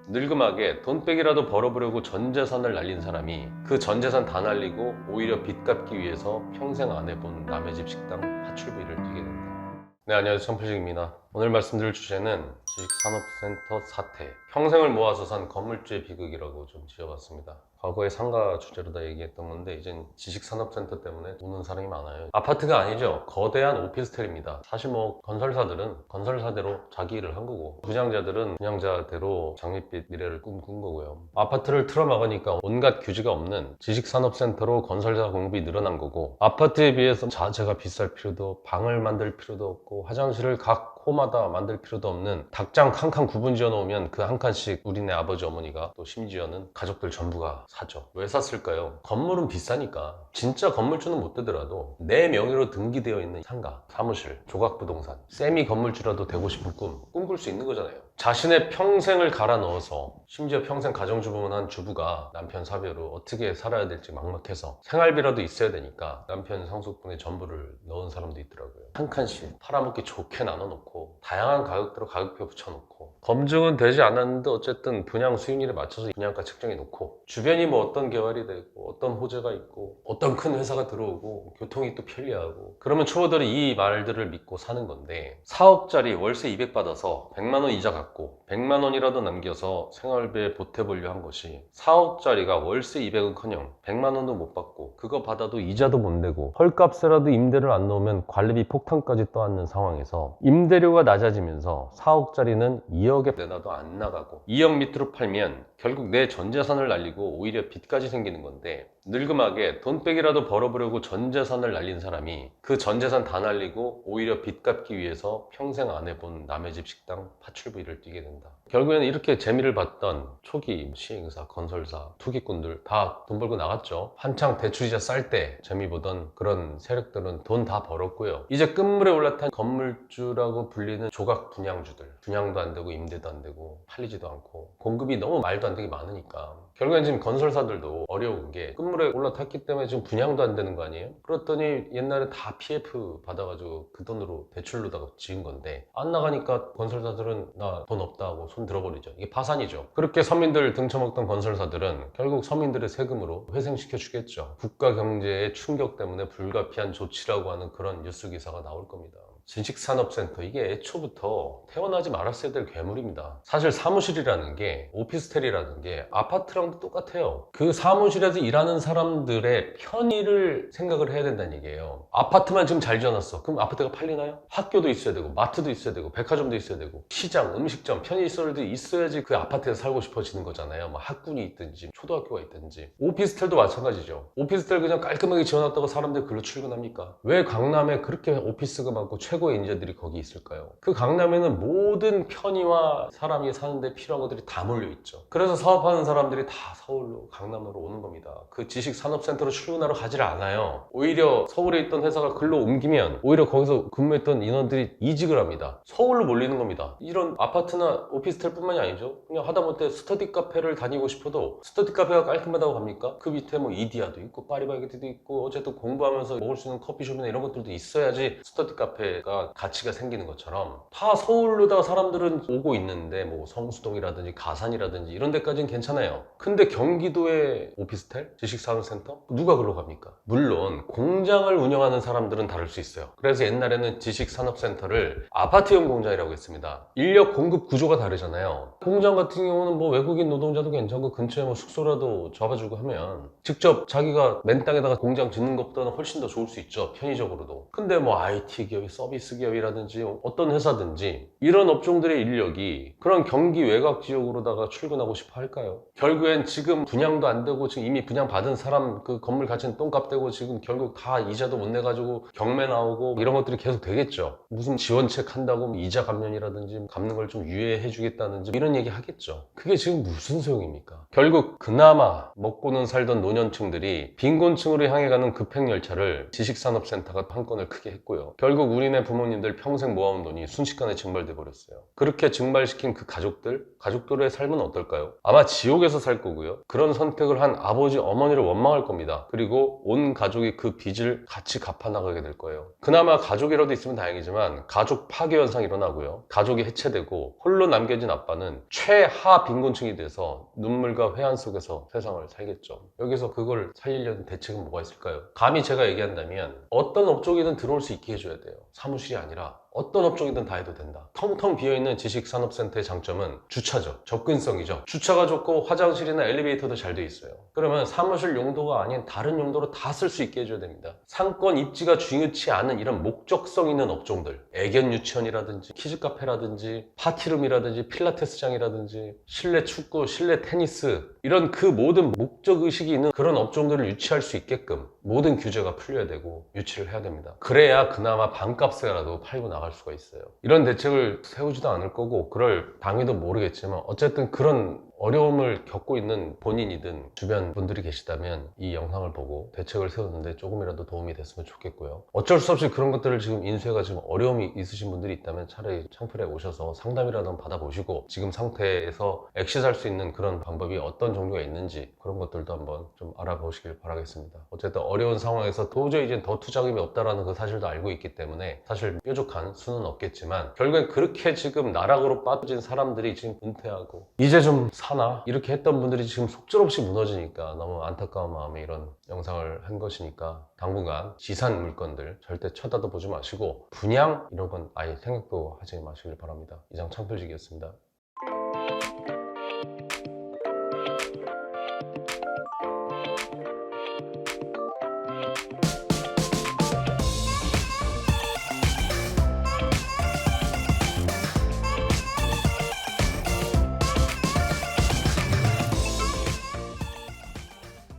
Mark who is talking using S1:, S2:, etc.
S1: 늙음하게 돈백이라도 벌어보려고 전 재산을 날린 사람이 그 전 재산 다 날리고 오히려 빚 갚기 위해서 평생 안 해본 남의 집 식당 파출부를 뛰게 된다. 네, 안녕하세요. 청필식입니다. 오늘 말씀드릴 주제는 지식산업센터 사태, 평생을 모아서 산 건물주의 비극이라고 좀 지어봤습니다. 과거에 상가 주제로 다 얘기했던 건데 이젠 지식산업센터 때문에 오는 사람이 많아요. 아파트가 아니죠. 거대한 오피스텔입니다. 사실 뭐 건설사들은 건설사대로 자기 일을 한 거고, 분양자들은 분양자대로 장밋빛 미래를 꿈꾼 거고요. 아파트를 틀어막으니까 온갖 규제가 없는 지식산업센터로 건설사 공급이 늘어난 거고, 아파트에 비해서 자재가 비쌀 필요도, 방을 만들 필요도 없고, 화장실을 각 호마다 만들 필요도 없는 닭장 칸칸 구분 지어 놓으면 그 한 칸씩 우리네 아버지 어머니가, 또 심지어는 가족들 전부가 사죠. 왜 샀을까요? 건물은 비싸니까. 진짜 건물주는 못 되더라도 내 명의로 등기되어 있는 상가, 사무실, 조각부동산, 세미 건물주라도 되고 싶은 꿈꿀 수 있는 거잖아요. 자신의 평생을 갈아 넣어서, 심지어 평생 가정주부만 한 주부가 남편 사별로 어떻게 살아야 될지 막막해서 생활비라도 있어야 되니까 남편 상속분에 전부를 넣은 사람도 있더라고요. 한 칸씩 팔아먹기 좋게 나눠놓고 다양한 가격대로 가격표 붙여놓고, 검증은 되지 않았는데 어쨌든 분양 수익률에 맞춰서 분양가 책정해 놓고, 주변이 뭐 어떤 개발이 되고 어떤 호재가 있고 어떤 큰 회사가 들어오고 교통이 또 편리하고, 그러면 초보들이 이 말들을 믿고 사는 건데, 4억짜리 월세 200 받아서 100만 원 이자 갚고 100만 원이라도 남겨서 생활비에 보태보려 한 것이, 4억짜리가 월세 200은커녕 100만 원도 못 받고 그거 받아도 이자도 못 내고 헐값에라도 임대를 안 넣으면 관리비 폭탄까지 떠안는 상황에서 임대료가 낮아지면서 4억짜리는 2억에 내놔도 안 나가고, 2억 밑으로 팔면 결국 내 전 재산을 날리고 오히려 빚까지 생기는 건데, 늙음하게 돈백이라도 벌어보려고 전 재산을 날린 사람이 그 전 재산 다 날리고 오히려 빚 갚기 위해서 평생 안 해본 남의 집 식당 파출부를 뛰게 된다. 결국에는 이렇게 재미를 봤던 초기 시행사, 건설사, 투기꾼들 다 돈 벌고 나갔죠. 한창 대출이자 쌀 때 재미 보던 그런 세력들은 돈 다 벌었고요. 이제 끝물에 올라탄 건물주라고 불리는 조각 분양주들, 분양도 안 되고 임대도 안 되고 팔리지도 않고 공급이 너무 말도 안 되게 많으니까, 결국엔 지금 건설사들도 어려운 게 끝물에 올라탔기 때문에 지금 분양도 안 되는 거 아니에요? 그랬더니 옛날에 다 PF 받아가지고 그 돈으로 대출로다가 지은 건데, 안 나가니까 건설사들은 나 돈 없다 하고 손 들어버리죠. 이게 파산이죠. 그렇게 서민들 등쳐먹던 건설사들은 결국 서민들의 세금으로 회생시켜 주겠죠. 국가 경제의 충격 때문에 불가피한 조치라고 하는 그런 뉴스 기사가 나올 겁니다. 지식산업센터, 이게 애초부터 태어나지 말았어야 될 괴물입니다. 사실 사무실이라는 게, 오피스텔이라는 게 아파트랑도 똑같아요. 그 사무실에서 일하는 사람들의 편의를 생각을 해야 된다는 얘기예요. 아파트만 지금 잘 지어놨어. 그럼 아파트가 팔리나요? 학교도 있어야 되고, 마트도 있어야 되고, 백화점도 있어야 되고, 시장, 음식점, 편의시설도 있어야지 그 아파트에서 살고 싶어지는 거잖아요. 뭐 학군이 있든지 초등학교가 있든지. 오피스텔도 마찬가지죠. 오피스텔 그냥 깔끔하게 지어놨다고 사람들이 글로 출근합니까? 왜 강남에 그렇게 오피스가 많고 최고의 인재들이 거기 있을까요? 그 강남에는 모든 편의와 사람이 사는데 필요한 것들이 다 몰려 있죠. 그래서 사업하는 사람들이 다 서울로, 강남으로 오는 겁니다. 그 지식산업센터로 출근하러 가지를 않아요. 오히려 서울에 있던 회사가 글로 옮기면 오히려 거기서 근무했던 인원들이 이직을 합니다. 서울로 몰리는 겁니다. 이런 아파트나 오피스텔 뿐만이 아니죠. 그냥 하다못해 스터디 카페를 다니고 싶어도 스터디 카페가 깔끔하다고 갑니까? 그 밑에 뭐 이디야도 있고 파리바게뜨도 있고, 어쨌든 공부하면서 먹을 수 있는 커피숍이나 이런 것들도 있어야지 스터디 카페가 가치가 생기는 것처럼, 다 서울로다가 사람들은 오고 있는데, 뭐 성수동이라든지 가산이라든지 이런 데까지는 괜찮아요. 근데 경기도의 오피스텔? 지식산업센터? 누가 글로 갑니까? 물론 공장을 운영하는 사람들은 다를 수 있어요. 그래서 옛날에는 지식산업센터를 아파트형 공장이라고 했습니다. 인력 공급 구조가 다르잖아요. 공장 같은 경우는 뭐 외국인 노동자도 괜찮고 근처에 뭐 숙소라도 잡아주고 하면 직접 자기가 맨 땅에다가 공장 짓는 것보다는 훨씬 더 좋을 수 있죠. 편의적으로도. 근데 뭐 IT 기업이, 서비스 기업이라든지 어떤 회사든지 이런 업종들의 인력이 그런 경기 외곽 지역으로다가 출근하고 싶어 할까요? 결국엔 지금 분양도 안 되고 지금 이미 분양 받은 사람 그 건물 가치는 똥값 되고 지금 결국 다 이자도 못 내가지고 경매 나오고 이런 것들이 계속 되겠죠. 무슨 지원책 한다고 이자 감면이라든지 갚는 걸 좀 유예해 주겠다든지 이런 얘기 하겠죠. 그게 지금 무슨 소용입니까? 결국 그나마 먹고는 살던 노년층들이 빈곤층으로 향해 가는 급행열차를 지식산업센터가 한 건을 크게 했고요. 결국 우리네 부모님들 평생 모아온 돈이 순식간에 증발돼 버렸어요. 그렇게 증발시킨 그 가족들의 삶은 어떨까요? 아마 지옥에서 살 거고요. 그런 선택을 한 아버지 어머니를 원망할 겁니다. 그리고 온 가족이 그 빚을 같이 갚아나가게 될 거예요. 그나마 가족이라도 있으면 다행이지만 가족 파괴 현상이 일어나고요. 가족이 해체되고 홀로 남겨진 아빠는 최하 빈곤층이 돼서 눈물과 회한 속에서 세상을 살겠죠. 여기서 그걸 살리려는 대책은 뭐가 있을까요? 감히 제가 얘기한다면 어떤 업종이든 들어올 수 있게 해줘야 돼요. 사무실이 아니라 어떤 업종이든 다 해도 된다. 텅텅 비어있는 지식산업센터의 장점은 주차죠. 접근성이죠. 주차가 좋고 화장실이나 엘리베이터도 잘 돼 있어요. 그러면 사무실 용도가 아닌 다른 용도로 다 쓸 수 있게 해줘야 됩니다. 상권 입지가 중요치 않은 이런 목적성 있는 업종들, 애견 유치원이라든지 키즈카페라든지 파티룸이라든지 필라테스장이라든지 실내 축구, 실내 테니스 이런 그 모든 목적의식이 있는 그런 업종들을 유치할 수 있게끔 모든 규제가 풀려야 되고 유치를 해야 됩니다. 그래야 그나마 반값에라도 팔고 나갈 수가 있어요. 이런 대책을 세우지도 않을 거고 그럴 당위도 모르겠지만 어쨌든 그런 어려움을 겪고 있는 본인이든 주변 분들이 계시다면 이 영상을 보고 대책을 세우는데 조금이라도 도움이 됐으면 좋겠고요. 어쩔 수 없이 그런 것들을 지금 인수해가 지금 어려움이 있으신 분들이 있다면 차라리 창플에 오셔서 상담이라도 한번 받아보시고 지금 상태에서 엑시트할 수 있는 그런 방법이 어떤 종류가 있는지 그런 것들도 한번 좀 알아보시길 바라겠습니다. 어쨌든 어려운 상황에서 도저히 이제 더 투자금이 없다라는 그 사실도 알고 있기 때문에 사실 뾰족한 수는 없겠지만 결국엔 그렇게 지금 나락으로 빠진 사람들이 지금 은퇴하고 이제 좀 사나? 이렇게 했던 분들이 지금 속절없이 무너지니까 너무 안타까운 마음에 이런 영상을 한 것이니까 당분간 지산 물건들 절대 쳐다도 보지 마시고 분양 이런 건 아예 생각도 하지 마시길 바랍니다. 이상 창필직이었습니다.